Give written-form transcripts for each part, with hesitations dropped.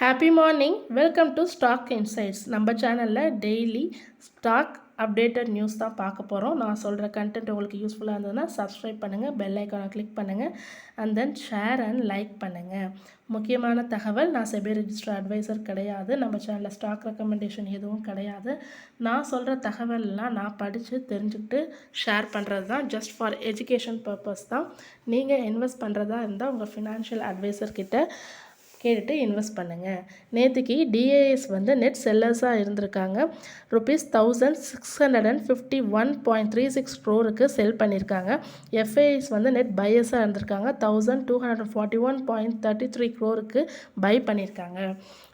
Happy morning, welcome to stock insights. நம்ம சேனலில் daily stock updated news தான் பார்க்க போகிறோம். நான் சொல்கிற கண்டென்ட் உங்களுக்கு யூஸ்ஃபுல்லாக இருந்ததுன்னா சப்ஸ்கிரைப் பண்ணுங்கள், பெல் ஐக்கானை கிளிக் பண்ணுங்கள், and then share and like பண்ணுங்கள். முக்கியமான தகவல், நான் செபி ரெஜிஸ்டர் அட்வைசர் கிடையாது. நம்ம சேனலில் ஸ்டாக் ரெக்கமெண்டேஷன் எதுவும் கிடையாது. நான் சொல்கிற தகவல்லாம் நான் படித்து தெரிஞ்சுக்கிட்டு ஷேர் பண்ணுறது தான். ஜஸ்ட் ஃபார் எஜுகேஷன் பர்பஸ் தான். நீங்கள் இன்வெஸ்ட் பண்ணுறதா இருந்தால் உங்கள் ஃபினான்ஷியல் அட்வைசர்கிட்ட கேட்டுட்டு இன்வெஸ்ட் பண்ணுங்கள். நேற்றுக்கு டிஏஎஸ் வந்து நெட் செல்லர்ஸாக இருந்திருக்காங்க. ₹1651.36 crore செல் பண்ணியிருக்காங்க. எஃப்ஐஎஸ் வந்து நெட் பையர்ஸாக இருந்திருக்காங்க. 1241.33 crore பை பண்ணியிருக்காங்க.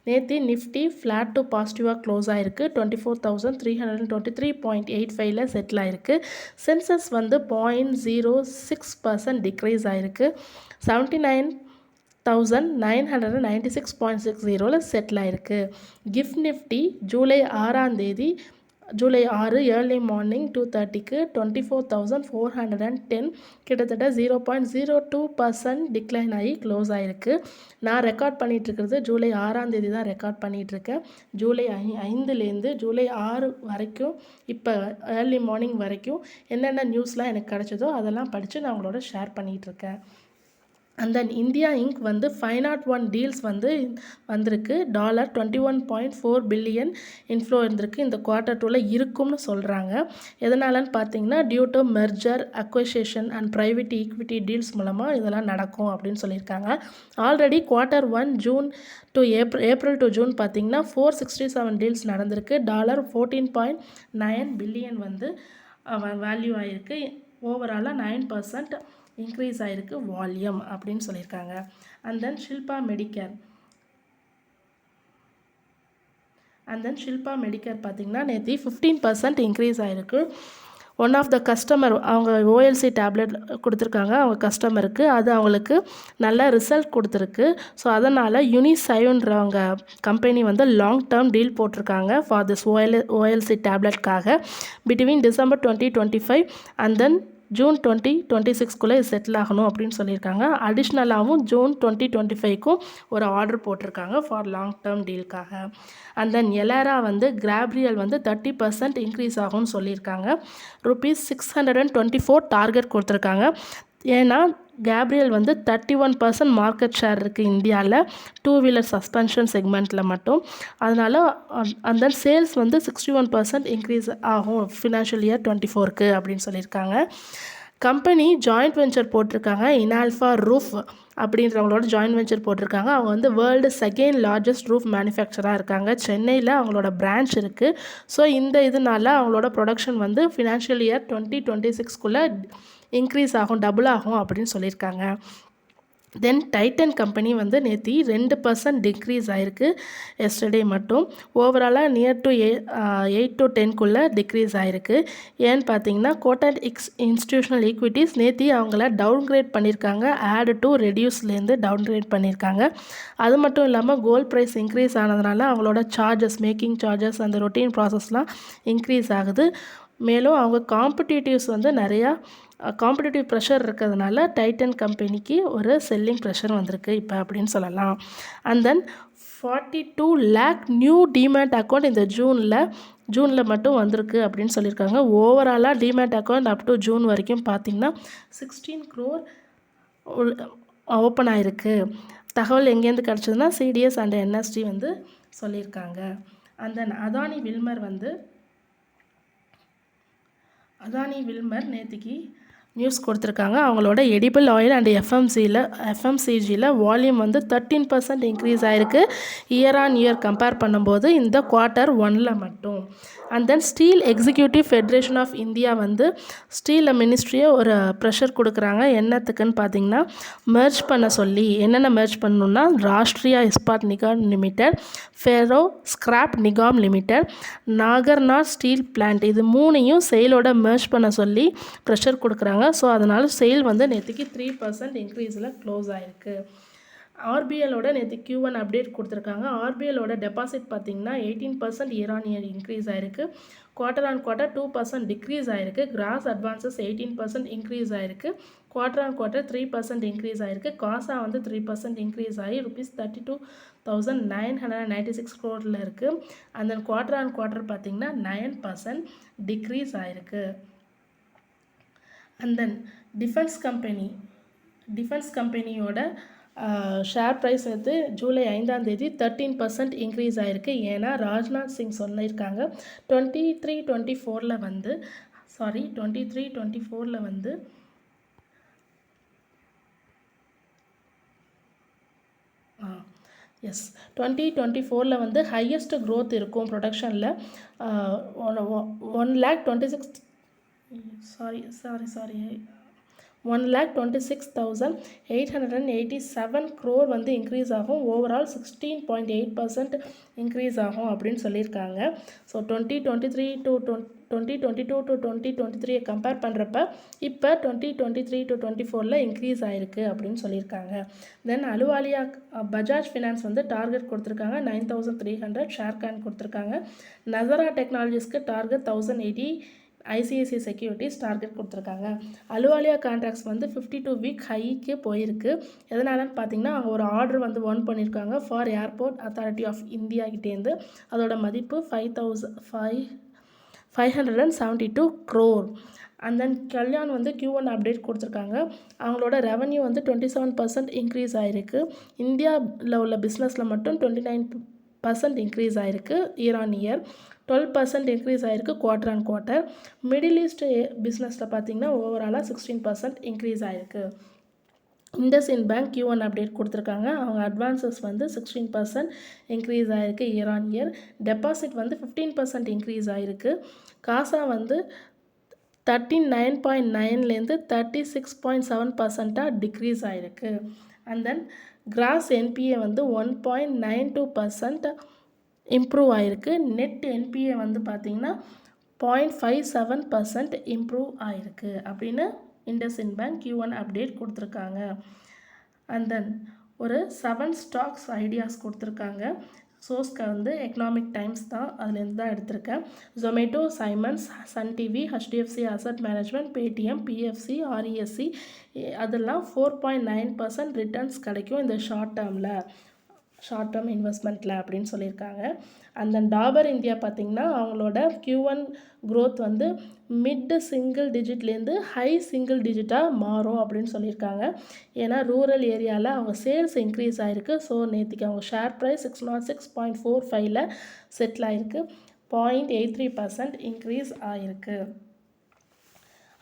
நேற்று நிஃப்டி ஃப்ளாட் டு பாசிட்டிவாக க்ளோஸ் ஆகிருக்கு. 24,323.85 செட்டில் ஆகிருக்கு. சென்சஸ் வந்து 0.06% டிக்ரீஸ் ஆகிருக்கு. 79,996.60 செட்டில் ஆகிருக்கு. Gift Nifty July 6 July 6 early morning 2:30 24,410 கிட்டத்தட்ட 0.02% டிக்ளைன் ஆகி க்ளோஸ் ஆகிருக்கு. நான் ரெக்கார்ட் பண்ணிகிட்ருக்கிறது ஜூலை 6 தான் ரெக்கார்ட் பண்ணிகிட்ருக்கேன். ஜூலை 5 ஜூலை 6 வரைக்கும் இப்போ ஏர்லி மார்னிங் வரைக்கும் என்னென்ன நியூஸ்லாம் எனக்கு கிடச்சதோ அதெல்லாம் படித்து நான் உங்களோட ஷேர் பண்ணிகிட்ருக்கேன். அண்ட் தென் இந்தியா இங்க் வந்து 501 டீல்ஸ் வந்து வந்திருக்கு. $21.4 பில்லியன் இன்ஃப்ளோ இருந்திருக்கு. இந்த Q2 இருக்கும்னு சொல்கிறாங்க. எதனாலன்னு பார்த்தீங்கன்னா due to merger, acquisition and private equity deals மூலமாக இதெல்லாம் நடக்கும் அப்படின்னு சொல்லியிருக்காங்க. Already Q1 June to April to June பார்த்தீங்கன்னா 467 டீல்ஸ் நடந்திருக்கு. $14.9 பில்லியன் வந்து வேல்யூ ஆகிருக்கு. ஓவராலாக 9% இன்க்ரீஸ் ஆகிருக்கு வால்யூம் அப்படின்னு சொல்லியிருக்காங்க. அண்ட் தென் ஷில்பா மெடிக்கர் பார்த்திங்கன்னா நேற்று 15% இன்க்ரீஸ் ஆகிருக்கு. ஒன் ஆஃப் த கஸ்டமர் அவங்க ஓஎல்சி டேப்லெட் கொடுத்துருக்காங்க அவங்க கஸ்டமருக்கு. அது அவங்களுக்கு நல்ல ரிசல்ட் கொடுத்துருக்கு. ஸோ அதனால் யூனிசைவ்ன்றவங்க கம்பெனி வந்து லாங் டேர்ம் டீல் போட்டிருக்காங்க ஃபார் திஸ் ஓஎல்சி டேப்லெட்காக between December 2025 and then June 2026 settle ஆகணும் அப்படின்னு சொல்லியிருக்காங்க. அடிஷ்னலாகவும் ஜூன் 2025 ஒரு ஆர்டர் போட்டிருக்காங்க ஃபார் லாங் டேர்ம் டீலுக்காக. அண்ட் தென் எலாரா வந்து கிராப்ரியல் வந்து 30% இன்க்ரீஸ் ஆகும்னு சொல்லியிருக்காங்க. ₹624 டார்கெட் கொடுத்துருக்காங்க. ஏன்னா கேப்ரியல் வந்து 31% மார்க்கெட் ஷேர் இருக்குது இந்தியாவில், 2-வீலர் சஸ்பென்ஷன் செக்மெண்ட்டில் மட்டும். அதனால் அந்த சேல்ஸ் வந்து 61% இன்க்ரீஸ் ஆகும் ஃபினான்ஷியல் இயர் 24 அப்படின்னு சொல்லியிருக்காங்க. கம்பெனி ஜாயிண்ட் வெஞ்சர் போட்டிருக்காங்க. இனால்ஃபா ரூஃப் அப்படின்றவங்களோட ஜாயிண்ட் வெஞ்சர் போட்டிருக்காங்க. அவங்க வந்து வேர்ல்டு செகண்ட் லார்ஜஸ்ட் ரூஃப் மேனுஃபேக்சராக இருக்காங்க. சென்னையில் அவங்களோட பிரான்ச் இருக்குது. ஸோ இந்த இதனால அவங்களோட ப்ரொடக்ஷன் வந்து ஃபினான்ஷியல் இயர் 2026 இன்க்ரீஸ் ஆகும், டபுள் ஆகும் அப்படின்னு சொல்லியிருக்காங்க. தென் டைட்டன் கம்பெனி வந்து நேற்று 2% டிக்ரீஸ் ஆகிருக்கு எஸ்டர்டே மட்டும். ஓவராலாக நியர் டு 8 to 10 டிக்ரீஸ் ஆகிருக்கு. ஏன்னு பார்த்தீங்கன்னா கோட்டக் இன்ஸ்டிடியூஷனல் ஈக்விட்டிஸ் நேற்று அவங்கள டவுன்கிரேட் பண்ணியிருக்காங்க. ஆட் டு ரெடியூஸ்லேருந்து டவுன்கிரேட் பண்ணியிருக்காங்க. அது மட்டும் இல்லாமல் கோல்ட் ப்ரைஸ் இன்க்ரீஸ் ஆனதுனால அவங்களோட சார்ஜஸ், மேக்கிங் சார்ஜஸ், அந்த ரொட்டீன் ப்ராசஸ்லாம் இன்க்ரீஸ் ஆகுது. மேலும் அவங்க காம்படிட்டிவ்ஸ் வந்து நிறையா காம்படிட்டிவ் ப்ரெஷர் இருக்கிறதுனால டைட்டன் கம்பெனிக்கு ஒரு செல்லிங் ப்ரெஷர் வந்திருக்கு இப்போ அப்படின்னு சொல்லலாம். And then 42 lakh new demat account இந்த ஜூனில் மட்டும் வந்திருக்கு அப்படின்னு சொல்லியிருக்காங்க. ஓவராலாக demat account up to June வரைக்கும் பார்த்திங்கன்னா 16 crore ஓப்பன் ஆகிருக்கு. தகவல் எங்கேருந்து கிடச்சதுன்னா சிடிஎஸ் அண்ட் என்எஸ்டி வந்து சொல்லியிருக்காங்க. அண்ட் தென் அதானி வில்மர் நேற்றுக்கு நியூஸ் கொடுத்துருக்காங்க. அவங்களோட எடிபிள் ஆயில் அண்ட் எஃப்எம்சிஜியில் வால்யூம் வந்து 13% இன்க்ரீஸ் ஆகிருக்கு இயர் ஆன் இயர் கம்பேர் பண்ணும்போது இந்த Q1 மட்டும். And then steel executive federation of India வந்து ஸ்டீல் மினிஸ்ட்ரியை ஒரு ப்ரெஷர் கொடுக்குறாங்க. என்னத்துக்குன்னு பார்த்தீங்கன்னா மெர்ஜ் பண்ண சொல்லி. என்னென்ன மெர்ஜ் பண்ணணுன்னா Rashtriya Ispat Nigam limited, ferro scrap Nigam limited, Nagarnar steel plant, இது 3ஐயும் செயலோட மெர்ஜ் பண்ண சொல்லி ப்ரெஷர் கொடுக்குறாங்க. ஸோ அதனால் சேல் வந்து நேற்றுக்கு 3% இன்க்ரீஸில் க்ளோஸ் ஆகிருக்கு. ஆர்பிஎலோட நேற்று Q1 அப்டேட் கொடுத்துருக்காங்க. ஆர்பிஎலோட டெபாசிட் பார்த்திங்கன்னா 18% இயர் ஆன் இயர் இன்க்ரீஸ் ஆகிருக்கு. குவார்ட்டர் ஆன் குவார்ட்டர் 2% டிக்ரீஸ் ஆகிருக்கு. கிராஸ் அட்வான்சஸ் 18% இன்க்ரீஸ் ஆகிருக்கு. குவார்டர் ஆன் குவார்டர் 3% இன்க்ரீஸ் ஆகிருக்கு. காசா வந்து 3% இன்க்ரீஸ் ஆகி ₹32,996 crore இருக்குது. And then quarter on quarter பார்த்திங்கன்னா 9% டிக்ரீஸ் ஆகிருக்கு. அண்ட் தென் டிஃபென்ஸ் கம்பெனியோட ஷேர் ப்ரைஸ் வந்து ஜூலை 5ஆம் தேதி 13% இன்க்ரீஸ் ஆகிருக்கு. ஏன்னா ராஜ்நாத் சிங் சொல்லியிருக்காங்க 23-24 வந்து 2024 வந்து ஹையஸ்ட் க்ரோத் இருக்கும் ப்ரொடக்ஷனில். 1,26,887 crore வந்து இன்க்ரீஸ் ஆகும். ஓவரால் 16.8% இன்க்ரீஸ் ஆகும் அப்படின்னு சொல்லியிருக்காங்க. ஸோ 2022 to 2023 கம்பேர் பண்ணுறப்ப இப்போ 2023 to 2024 இன்க்ரீஸ் ஆகிருக்கு அப்படின்னு சொல்லியிருக்காங்க. தென் அலுவாலியா பஜாஜ் ஃபினான்ஸ் வந்து டார்கெட் கொடுத்துருக்காங்க 9,300 ஷேர் கேன் கொடுத்துருக்காங்க. நசரா டெக்னாலஜிஸ்க்கு டார்கெட் 1,080 ஐசிஐசிஐ செக்யூரிட்டிஸ் டார்கெட் கொடுத்துருக்காங்க. அலுவாலியா கான்ட்ராக்ட்ஸ் வந்து 52 வீக் ஹைக்கு போயிருக்கு. எதனாலன்னு பார்த்தீங்கன்னா அவங்க ஒரு ஆர்டர் வந்து ஒன் பண்ணியிருக்காங்க for airport authority of India கிட்டேருந்து. அதோட மதிப்பு 572 crore. அண்ட் தென் கல்யாண் வந்து Q1 அப்டேட் கொடுத்துருக்காங்க. அவங்களோட ரெவன்யூ வந்து 27% இன்க்ரீஸ் ஆகிருக்கு. இந்தியாவில் உள்ள பிஸ்னஸில் மட்டும் 29% இன்க்ரீஸ் ஆகிருக்கு இயர் ஆன் இயர். 12% இன்க்ரீஸ் ஆகிருக்கு quarter on quarter. Middle east பிஸ்னஸில் பார்த்தீங்கன்னா ஓவராலாக 16% இன்க்ரீஸ் ஆகிருக்கு. இண்டஸ்இண்ட் பேங்க் Q1 அப்டேட் கொடுத்துருக்காங்க. அவங்க அட்வான்சஸ் வந்து 16% இன்க்ரீஸ் ஆகிருக்கு இயர் ஆன் இயர். டெபாசிட் வந்து 15% இன்க்ரீஸ் ஆகிருக்கு. காசா வந்து 39.9லேருந்து 36.7% டிக்ரீஸ் ஆகிருக்கு. அண்ட் தென் கிராஸ் என்பிஏ வந்து 1.92% இம்ப்ரூவ் ஆகிருக்கு. நெட் என்பிஏ வந்து பார்த்திங்கன்னா 0.57% இம்ப்ரூவ் ஆகிருக்கு அப்படின்னு இண்டஸ்இண்ட் பேங்க் Q1 அப்டேட் கொடுத்துருக்காங்க. அண்ட் தென் ஒரு 7 ஸ்டாக்ஸ் ஐடியாஸ் கொடுத்துருக்காங்க. சோர்ஸ்க்கு வந்து எக்கனாமிக் டைம்ஸ் தான், அதுலேருந்து தான் எடுத்திருக்கேன். Zomato, Siemens, Sun TV, HDFC asset management, Paytm, PFC, RESC அதெல்லாம் 4.9% ரிட்டர்ன்ஸ் கிடைக்கும் இந்த ஷார்ட் டேர்ம் இன்வெஸ்ட்மெண்ட்டில் அப்படின்னு சொல்லியிருக்காங்க. அந்த டாபர் இந்தியா பார்த்திங்கன்னா அவங்களோட Q1 க்ரோத் வந்து மிட் சிங்கிள் டிஜிட்லேருந்து ஹை சிங்கிள் டிஜிட்டாக மாறும் அப்படின்னு சொல்லியிருக்காங்க. ஏன்னா ரூரல் ஏரியாவில் அவங்க சேல்ஸ் இன்க்ரீஸ் ஆகிருக்கு. ஸோ நேற்றுக்கு அவங்க ஷேர் ப்ரைஸ் 606.45 செட்டில் ஆகிருக்கு. 0.83% இன்க்ரீஸ் ஆகிருக்கு.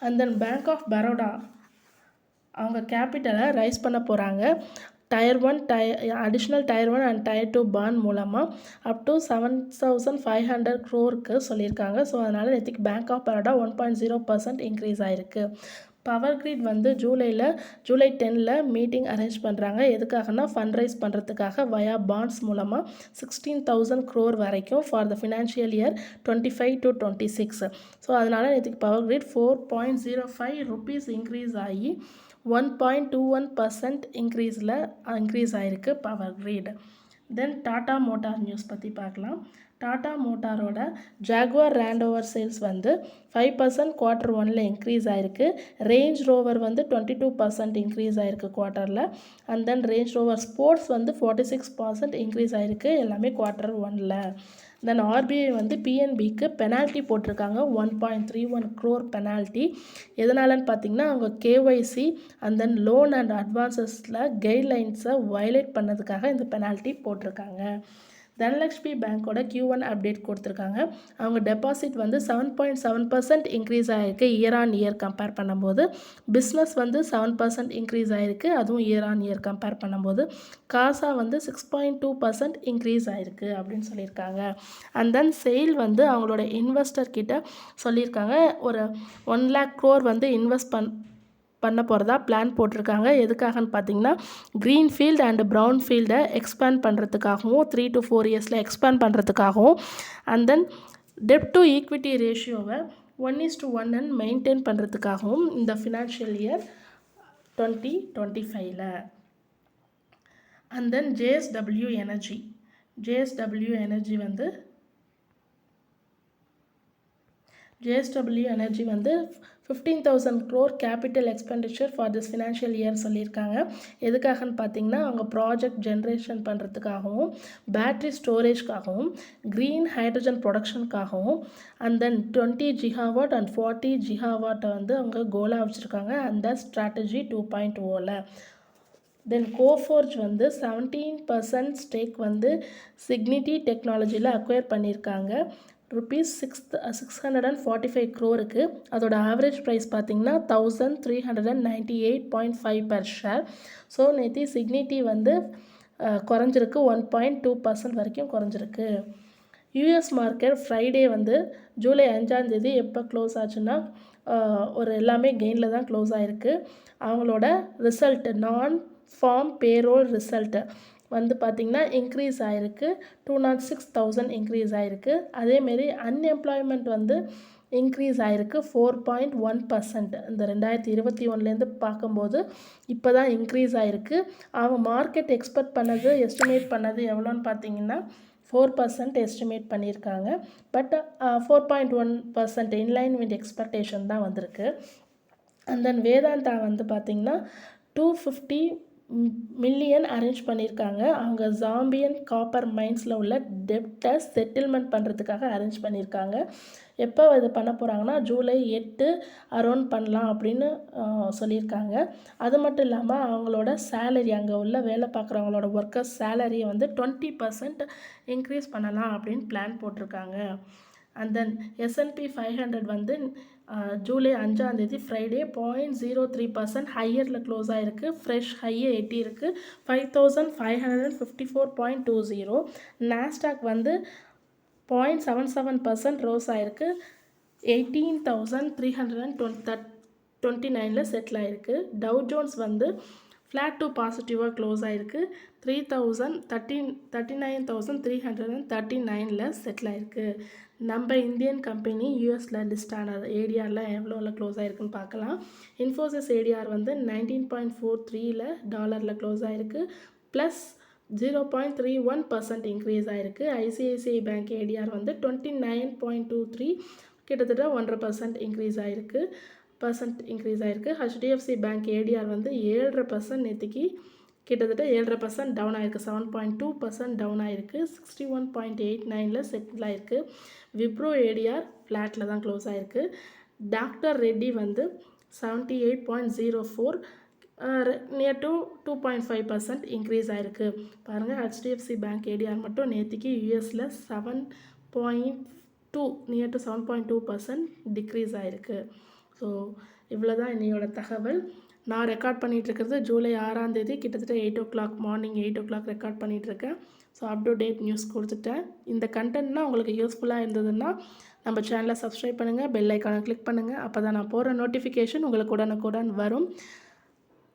And then bank of Baroda அவங்க கேபிட்டலை ரைஸ் பண்ண போகிறாங்க. Tier 1 அடிஷ்னல் Tier 1 அண்ட் Tier 2 பாண்ட் மூலமாக அப் டு 7,500 crore சொல்லியிருக்காங்க. ஸோ அதனால் நேற்றுக்கு பேங்க் ஆஃப் பரோடா 1.0% இன்க்ரீஸ் ஆகிருக்கு. பவர் கிரிட் வந்து ஜூலை 10 மீட்டிங் அரேஞ்ச் பண்ணுறாங்க. எதுக்காகனா ஃபண்ட் ரைஸ் பண்ணுறதுக்காக வயா பாண்ட்ஸ் மூலமாக 16,000 crore வரைக்கும் for the financial year 25 to 26. So அதனால் நேற்றுக்கு பவர் கிரிட் ₹4.05 இன்க்ரீஸ் ஆகி 1.21% இன்க்ரீஸ் ஆகிருக்கு பவர் கிரிட். தென் டாடா மோட்டார் நியூஸ் பற்றி பார்க்கலாம். டாடா மோட்டாரோட ஜாகுவார் லேண்ட் சேல்ஸ் வந்து 5% Q1 இன்க்ரீஸ் ஆகிருக்கு. ரேஞ்ச் ரோவர் வந்து 22% இன்க்ரீஸ் ஆகிருக்கு குவார்ட்டரில். And then Range Rover Sports வந்து 46% இன்க்ரீஸ் ஆகிருக்கு எல்லாமே Q1. தென் ஆர்பிஐ வந்து பிஎன்பிக்கு பெனால்ட்டி போட்டிருக்காங்க 1.31 crore பெனால்ட்டி. எதனாலன்னு பார்த்தீங்கன்னா அவங்க KYC and then loan and அட்வான்சஸில் கைட்லைன்ஸை வயலேட் பண்ணதுக்காக இந்த பெனால்ட்டி போட்டிருக்காங்க. தனலக்ஷ்மி பேங்க்கோட Q1 அப்டேட் கொடுத்துருக்காங்க. அவங்க டெபாசிட் வந்து 7.7% இன்க்ரீஸ் ஆகிருக்கு இயர் ஆன் இயர் கம்பேர் பண்ணும்போது. பிஸ்னஸ் வந்து 7% இன்க்ரீஸ் ஆகிருக்கு, அதுவும் இயர் ஆன் இயர் கம்பேர் பண்ணும்போது. காசா வந்து 6.2% இன்க்ரீஸ் ஆகிருக்கு அப்படின்னு சொல்லியிருக்காங்க. அண்ட் தென் சேல் வந்து அவங்களோட இன்வெஸ்டர் கிட்ட சொல்லியிருக்காங்க ஒரு 1 lakh crore வந்து இன்வெஸ்ட் பண்ண போகிறதா பிளான் போட்டிருக்காங்க. எதுக்காகன்னு பார்த்தீங்கன்னா க்ரீன்ஃபீல்டு அண்ட் ப்ரௌன் ஃபீல்டை எக்ஸ்பேண்ட் பண்ணுறதுக்காகவும் 3 to 4 இயர்ஸில் எக்ஸ்பேண்ட் பண்ணுறதுக்காகவும் அண்ட் தென் டெப்ட் டு ஈக்விட்டி ரேஷியோவை 1:1 மெயின்டைன் பண்ணுறதுக்காகவும் இந்த financial year 2025. And then JSW energy வந்து JSW எனர்ஜி வந்து 15,000 crore capital expenditure for this financial year சொல்லியிருக்காங்க. எதுக்காகன்னு பார்த்தீங்கன்னா அவங்க ப்ராஜெக்ட் ஜென்ரேஷன் பண்ணுறதுக்காகவும் பேட்ரி ஸ்டோரேஜ்க்காகவும் க்ரீன் ஹைட்ரஜன் ப்ரொடக்ஷனுக்காகவும் and then 20 GW and 40 GW வந்து அவங்க கோலாக வச்சுருக்காங்க அந்த ஸ்ட்ராட்டஜி 2.0ல. தென் கோஃபோர்ஜ் வந்து 17% ஸ்டேக் வந்து சிக்னிட்டி டெக்னாலஜியில் அக்வயர் பண்ணியிருக்காங்க. ₹645 crore. அதோட ஆவரேஜ் ப்ரைஸ் பார்த்தீங்கன்னா 1398.5 per ஷேர். ஸோ நேற்று சிக்னிட்டி வந்து குறைஞ்சிருக்கு, 1.2% வரைக்கும் குறைஞ்சிருக்கு. யூஎஸ் மார்க்கெட் ஃப்ரைடே வந்து ஜூலை 5 எப்போ க்ளோஸ் ஆச்சுன்னா ஒரு எல்லாமே கெயினில் தான் க்ளோஸ் ஆகிருக்கு. அவங்களோட ரிசல்ட் நான் ஃபார்ம் பேரோல் ரிசல்ட்டு வந்து பார்த்திங்கன்னா இன்க்ரீஸ் ஆகிருக்கு, 206,000 இன்க்ரீஸ் ஆகிருக்கு. அதேமாரி அன்எம்ப்ளாய்மெண்ட் வந்து இன்க்ரீஸ் ஆகிருக்கு 4.1%. இந்த 2021லேருந்து பார்க்கும்போது இப்போ தான் இன்க்ரீஸ் ஆகிருக்கு. அவங்க மார்க்கெட் எஸ்டிமேட் பண்ணது எவ்வளோன்னு பார்த்தீங்கன்னா 4% எஸ்டிமேட் பண்ணியிருக்காங்க. பட் 4.1% இன்லைன் வித் எக்ஸ்பெக்டேஷன் தான் வந்திருக்கு. அண்ட் தென் வேதாந்தா வந்து பார்த்திங்கன்னா 250 மில்லியன் அரேஞ்ச் பண்ணியிருக்காங்க. அவங்க ஜாம்பியன் காப்பர் மைன்ஸில் உள்ள டெப்டை செட்டில்மெண்ட் பண்ணுறதுக்காக அரேஞ்ச் பண்ணியிருக்காங்க. எப்போ இது பண்ண போகிறாங்கன்னா ஜூலை 8 அரௌண்ட் பண்ணலாம் அப்படின்னு சொல்லியிருக்காங்க. அது மட்டும் இல்லாமல் அவங்களோட சேலரி, அங்கே உள்ள வேலை பார்க்குறவங்களோட ஒர்க்கர்ஸ் சேலரியை வந்து 20% இன்க்ரீஸ் பண்ணலாம் அப்படின்னு பிளான் போட்டிருக்காங்க. அண்ட் தென் S&P 500 வந்து ஜூலை 5 ஃப்ரைடே 0.03% ஹையரில் க்ளோஸ் ஆகிருக்கு. ஃப்ரெஷ் ஹையை எட்டியிருக்கு 5554.20. நாஸ்டாக் வந்து 0.77% ரோஸ் ஆகிருக்கு, 18,329ல் செட்டில் ஆகிருக்கு. டவ் ஜோன்ஸ் வந்து ஃப்ளாட் டு பாசிட்டிவாக க்ளோஸ் ஆகிருக்கு, 39,339ல் செட்டில் ஆகிருக்கு. நம்ம இந்தியன் கம்பெனி யூஎஸில் லிஸ்ட் ஆன ஏடிஆரில் எவ்வளோவில் க்ளோஸ் ஆகிருக்குன்னு பார்க்கலாம். இன்ஃபோசிஸ் ஏடிஆர் வந்து 19.43ல் டாலரில் க்ளோஸ் ஆகிருக்கு, ப்ளஸ் 0.31% இன்க்ரீஸ் ஆகிருக்கு. ஐசிஐசிஐ பேங்க் ஏடிஆர் வந்து 29.23, கிட்டத்தட்ட 1.5% இன்க்ரீஸ் ஆகிருக்கு. ஹெச்டிஎஃப்சி பேங்க் ஏடிஆர் வந்து 7.5% நேற்றுக்கு கிட்டத்தட்ட 7.5% டவுன் ஆகிருக்கு, 7.2% டவுன் ஆகிருக்கு, 61.89ல் செட்டில் ஆகிருக்கு. விப்ரோ ஏடிஆர் ஃப்ளாட்டில் தான் க்ளோஸ் ஆகிருக்கு. டாக்டர் ரெட்டி வந்து 78.04, நியர் டு 2.5% இன்க்ரீஸ் ஆகிருக்கு. பாருங்கள், ஹெச்டிஎஃப்சி பேங்க் ஏடிஆர் மட்டும் நேற்றுக்கு யூஎஸில் 7.2, நியர் டு 7.2% டிக்ரீஸ் ஆகிருக்கு. ஸோ இவ்வளோ தான் இன்னையோட தகவல். நான் ரெக்கார்ட் பண்ணிகிட்ருக்கிறது ஜூலை 6 கிட்டத்தட்ட 8 o'clock, மார்னிங் 8 o'clock ரெக்கார்ட் பண்ணிகிட்ருக்கேன். So up to date news கொடுத்துட்டேன். இந்த கண்டென்ட்னால் உங்களுக்கு யூஸ்ஃபுல்லாக இருந்ததுன்னா நம்ம சேனலை சப்ஸ்கிரைப் பண்ணுங்கள், பெல் ஐக்கானை கிளிக் பண்ணுங்கள். அப்போ தான் நான் போடுற நோட்டிஃபிகேஷன் உங்களுக்கு உடனுக்குடன் வரும்.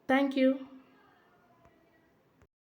தேங்க்யூ.